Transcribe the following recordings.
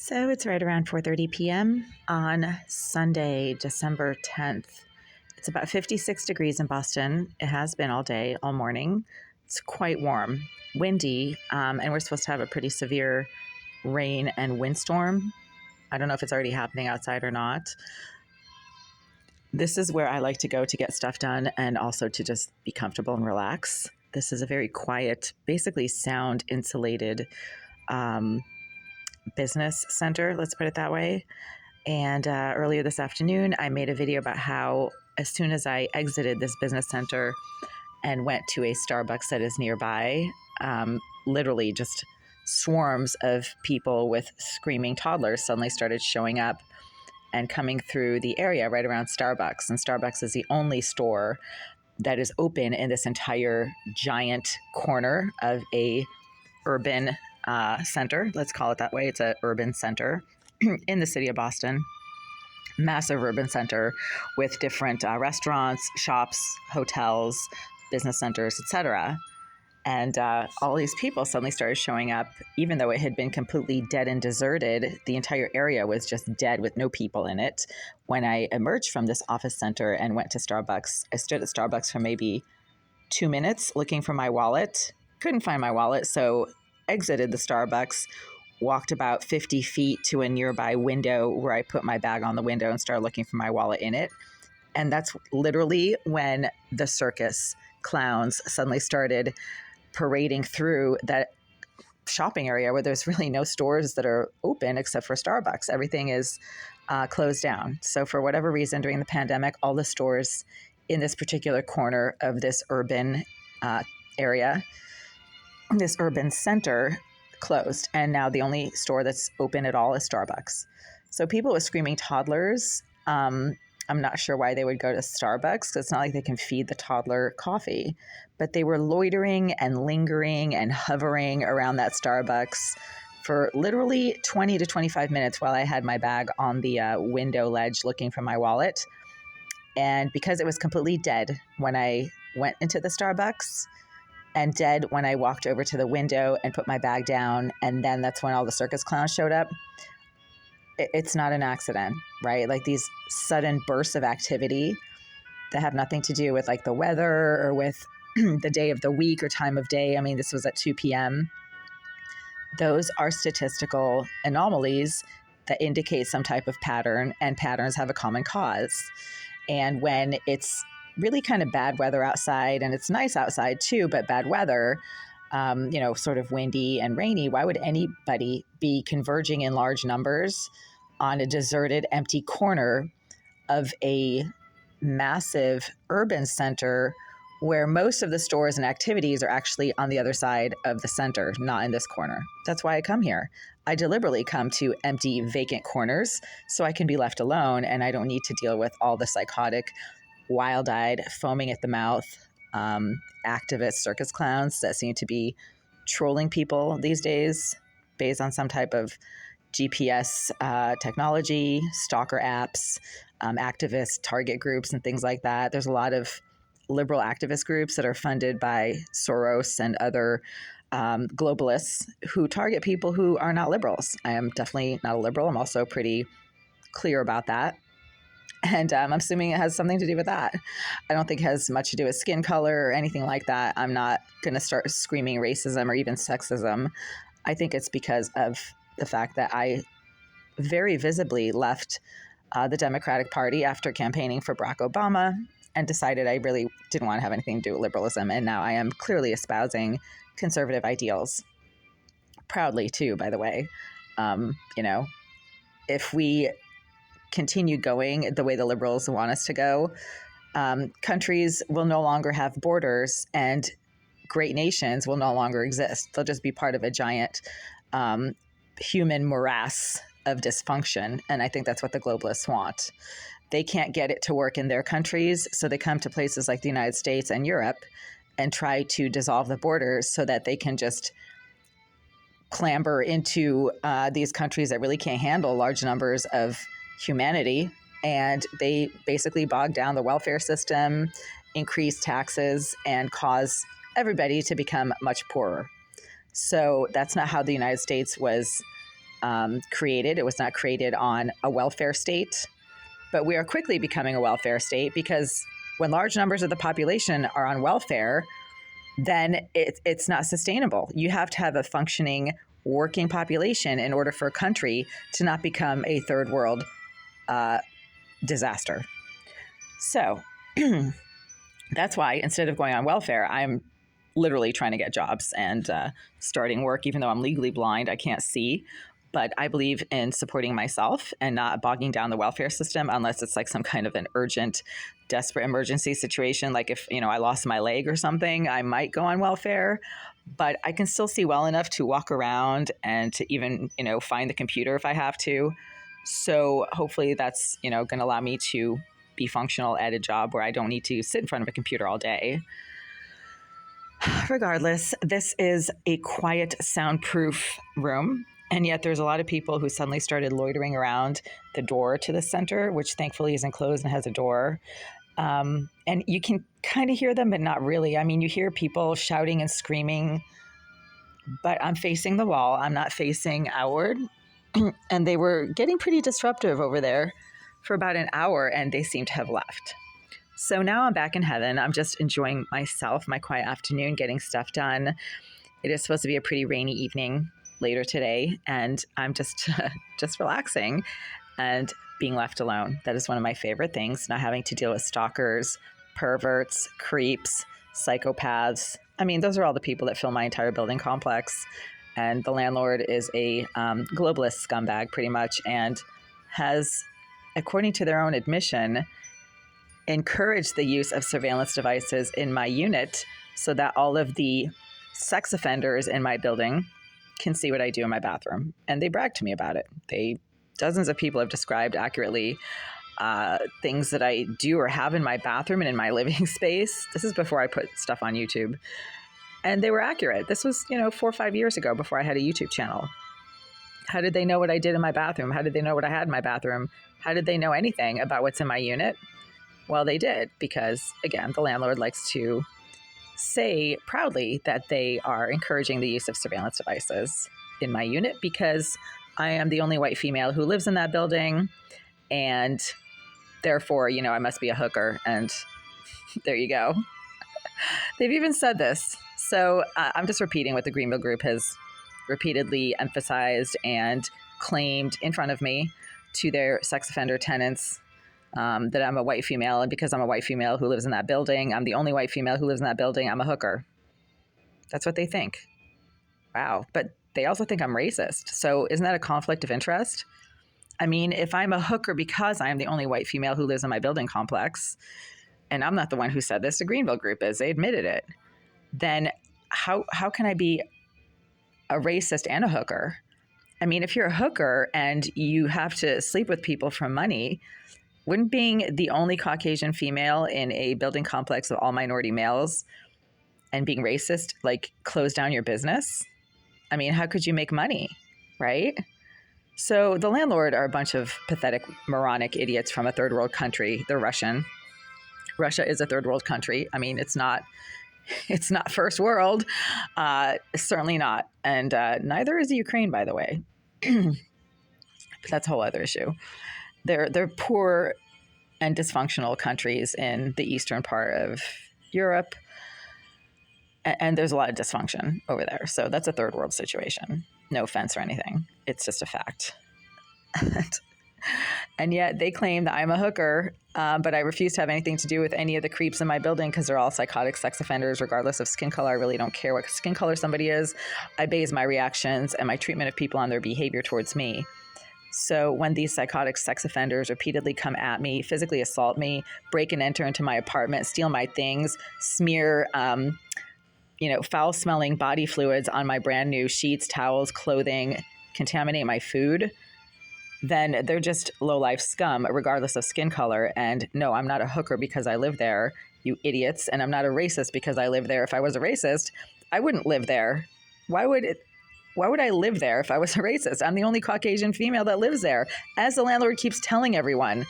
So it's right around 4:30 p.m. on Sunday, December 10th. It's about 56 degrees in Boston. It has been all day, all morning. It's quite warm, windy, and we're supposed to have a pretty severe rain and windstorm. I don't know if it's already happening outside or not. This is where I like to go to get stuff done and also to just be comfortable and relax. This is a very quiet, basically sound insulated business center, let's put it that way. And earlier this afternoon, I made a video about how as soon as I exited this business center and went to a Starbucks that is nearby, literally just swarms of people with screaming toddlers suddenly started showing up and coming through the area right around Starbucks. And Starbucks is the only store that is open in this entire giant corner of a urban center. Let's call it that way. It's an urban center in the city of Boston. Massive urban center with different restaurants, shops, hotels, business centers, etc. And all these people suddenly started showing up, even though it had been completely dead and deserted. The entire area was just dead with no people in it. When I emerged from this office center and went to Starbucks, I stood at Starbucks for maybe 2 minutes looking for my wallet. Couldn't find my wallet, so exited the Starbucks, walked about 50 feet to a nearby window where I put my bag on the window and started looking for my wallet in it. And that's literally when the circus clowns suddenly started parading through that shopping area where there's really no stores that are open except for Starbucks. Everything is closed down. So for whatever reason, during the pandemic, all the stores in this particular corner of this urban area, this urban center, closed. And now the only store that's open at all is Starbucks. So people with screaming toddlers, I'm not sure why they would go to Starbucks, because it's not like they can feed the toddler coffee. But they were loitering and lingering and hovering around that Starbucks for literally 20 to 25 minutes while I had my bag on the window ledge looking for my wallet. And because it was completely dead when I went into the Starbucks, and dead when I walked over to the window and put my bag down, and then that's when all the circus clowns showed up. It's not an accident, right? Like these sudden bursts of activity that have nothing to do with like the weather or with the day of the week or time of day. I mean, this was at 2 p.m. Those are statistical anomalies that indicate some type of pattern, and patterns have a common cause. And when it's really kind of bad weather outside, and it's nice outside too, but bad weather, sort of windy and rainy, why would anybody be converging in large numbers on a deserted, empty corner of a massive urban center where most of the stores and activities are actually on the other side of the center, not in this corner? That's why I come here. I deliberately come to empty, vacant corners so I can be left alone and I don't need to deal with all the psychotic, wild-eyed, foaming at the mouth activist circus clowns that seem to be trolling people these days based on some type of GPS technology, stalker apps, activist target groups and things like that. There's a lot of liberal activist groups that are funded by Soros and other globalists who target people who are not liberals. I am definitely not a liberal. I'm also pretty clear about that. And I'm assuming it has something to do with that. I don't think it has much to do with skin color or anything like that. I'm not going to start screaming racism or even sexism. I think it's because of the fact that I very visibly left the Democratic Party after campaigning for Barack Obama and decided I really didn't want to have anything to do with liberalism. And now I am clearly espousing conservative ideals. Proudly, too, by the way. If we continue going the way the liberals want us to go, countries will no longer have borders and great nations will no longer exist. They'll just be part of a giant human morass of dysfunction. And I think that's what the globalists want. They can't get it to work in their countries, so they come to places like the United States and Europe and try to dissolve the borders so that they can just clamber into these countries that really can't handle large numbers of humanity. And they basically bog down the welfare system, increase taxes, and cause everybody to become much poorer. So that's not how the United States was created. It was not created on a welfare state, but we are quickly becoming a welfare state, because when large numbers of the population are on welfare, then it's not sustainable. You have to have a functioning, working population in order for a country to not become a third world disaster. So that's why, instead of going on welfare, I'm literally trying to get jobs and starting work, even though I'm legally blind, I can't see. But I believe in supporting myself and not bogging down the welfare system unless it's like some kind of an urgent, desperate emergency situation. Like if, I lost my leg or something, I might go on welfare. But I can still see well enough to walk around and to even, find the computer if I have to. So hopefully that's, going to allow me to be functional at a job where I don't need to sit in front of a computer all day. Regardless, this is a quiet, soundproof room. And yet there's a lot of people who suddenly started loitering around the door to the center, which thankfully isn't closed and has a door. And you can kind of hear them, but not really. I mean, you hear people shouting and screaming, but I'm facing the wall. I'm not facing outward. And they were getting pretty disruptive over there for about an hour, and they seem to have left. So now I'm back in heaven. I'm just enjoying myself, my quiet afternoon, getting stuff done. It is supposed to be a pretty rainy evening later today, and I'm just relaxing and being left alone. That is one of my favorite things, not having to deal with stalkers, perverts, creeps, psychopaths. I mean, those are all the people that fill my entire building complex. And the landlord is a globalist scumbag, pretty much, and has, according to their own admission, encouraged the use of surveillance devices in my unit so that all of the sex offenders in my building can see what I do in my bathroom. And they brag to me about it. Dozens of people have described accurately things that I do or have in my bathroom and in my living space. This is before I put stuff on YouTube. And they were accurate. This was, 4 or 5 years ago, before I had a YouTube channel. How did they know what I did in my bathroom? How did they know what I had in my bathroom? How did they know anything about what's in my unit? Well, they did, because, again, the landlord likes to say proudly that they are encouraging the use of surveillance devices in my unit, because I am the only white female who lives in that building, and therefore, I must be a hooker, and there you go. They've even said this. So I'm just repeating what the Greenville Group has repeatedly emphasized and claimed in front of me to their sex offender tenants, that I'm a white female, and because I'm a white female who lives in that building, I'm the only white female who lives in that building, I'm a hooker. That's what they think. Wow. But they also think I'm racist. So isn't that a conflict of interest? I mean, if I'm a hooker because I am the only white female who lives in my building complex, and I'm not the one who said this, the Greenville Group is, they admitted it, then how can I be a racist and a hooker? I mean, if you're a hooker and you have to sleep with people for money, wouldn't being the only Caucasian female in a building complex of all minority males and being racist, like, close down your business? I mean, how could you make money, right? So the landlord are a bunch of pathetic, moronic idiots from a third world country. They're Russian. Russia is a third world country. I mean, it's not first world, certainly not. And neither is Ukraine, by the way. But that's a whole other issue. They're poor and dysfunctional countries in the eastern part of Europe. And there's a lot of dysfunction over there. So that's a third world situation. No offense or anything. It's just a fact. And yet they claim that I'm a hooker, but I refuse to have anything to do with any of the creeps in my building because they're all psychotic sex offenders, regardless of skin color. I really don't care what skin color somebody is. I base my reactions and my treatment of people on their behavior towards me. So when these psychotic sex offenders repeatedly come at me, physically assault me, break and enter into my apartment, steal my things, smear foul-smelling body fluids on my brand new sheets, towels, clothing, contaminate my food, then they're just low-life scum, regardless of skin color. And no, I'm not a hooker because I live there, you idiots. And I'm not a racist because I live there. If I was a racist, I wouldn't live there. Why would I live there if I was a racist? I'm the only Caucasian female that lives there, as the landlord keeps telling everyone.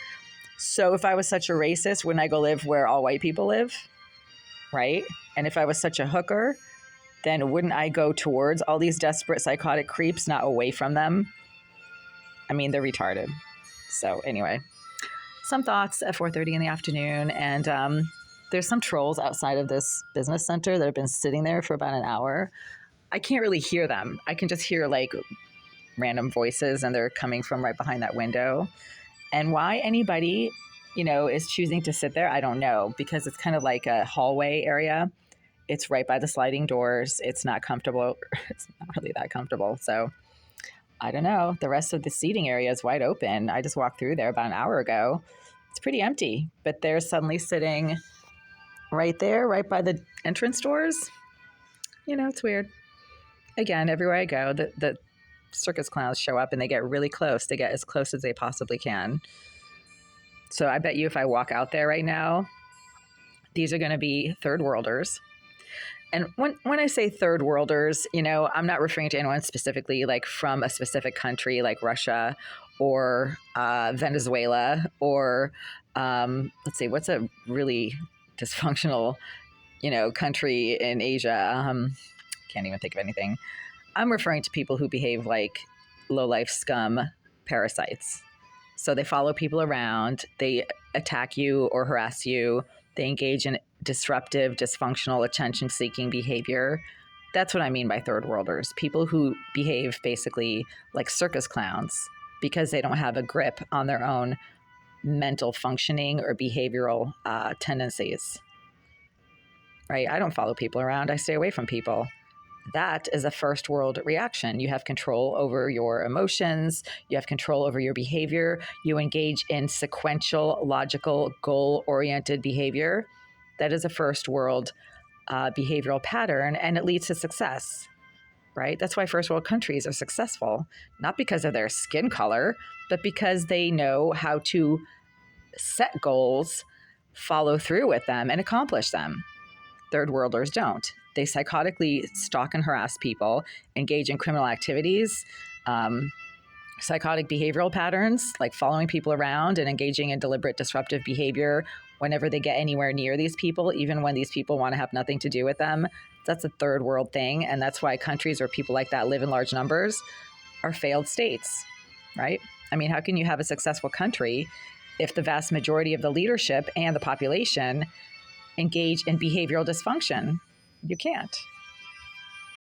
So if I was such a racist, wouldn't I go live where all white people live? Right? And if I was such a hooker, then wouldn't I go towards all these desperate psychotic creeps, not away from them? I mean, they're retarded. So anyway, some thoughts at 4:30 in the afternoon, and there's some trolls outside of this business center that have been sitting there for about an hour. I can't really hear them. I can just hear like random voices, and they're coming from right behind that window. And why anybody, is choosing to sit there, I don't know, because it's kind of like a hallway area. It's right by the sliding doors. It's not comfortable. It's not really that comfortable. So I don't know. The rest of the seating area is wide open. I just walked through there about an hour ago. It's pretty empty, but they're suddenly sitting right there, right by the entrance doors. It's weird. Again, everywhere I go, the circus clowns show up and they get really close. They get as close as they possibly can. So I bet you if I walk out there right now, these are going to be third worlders. And when I say third worlders, I'm not referring to anyone specifically like from a specific country like Russia or Venezuela or let's see, what's a really dysfunctional, country in Asia? Can't even think of anything. I'm referring to people who behave like low-life scum parasites. So they follow people around, they attack you or harass you, they engage in disruptive, dysfunctional, attention-seeking behavior. That's what I mean by third worlders. People who behave basically like circus clowns because they don't have a grip on their own mental functioning or behavioral tendencies. Right? I don't follow people around. I stay away from people. That is a first world reaction. You have control over your emotions. You have control over your behavior. You engage in sequential, logical, goal-oriented behavior. That is a first world behavioral pattern, and it leads to success, right? That's why first world countries are successful, not because of their skin color, but because they know how to set goals, follow through with them, and accomplish them. Third worlders don't. They psychotically stalk and harass people, engage in criminal activities, psychotic behavioral patterns, like following people around and engaging in deliberate disruptive behavior whenever they get anywhere near these people, even when these people want to have nothing to do with them. That's a third world thing. And that's why countries where people like that live in large numbers are failed states, right? I mean, how can you have a successful country if the vast majority of the leadership and the population engage in behavioral dysfunction? You can't.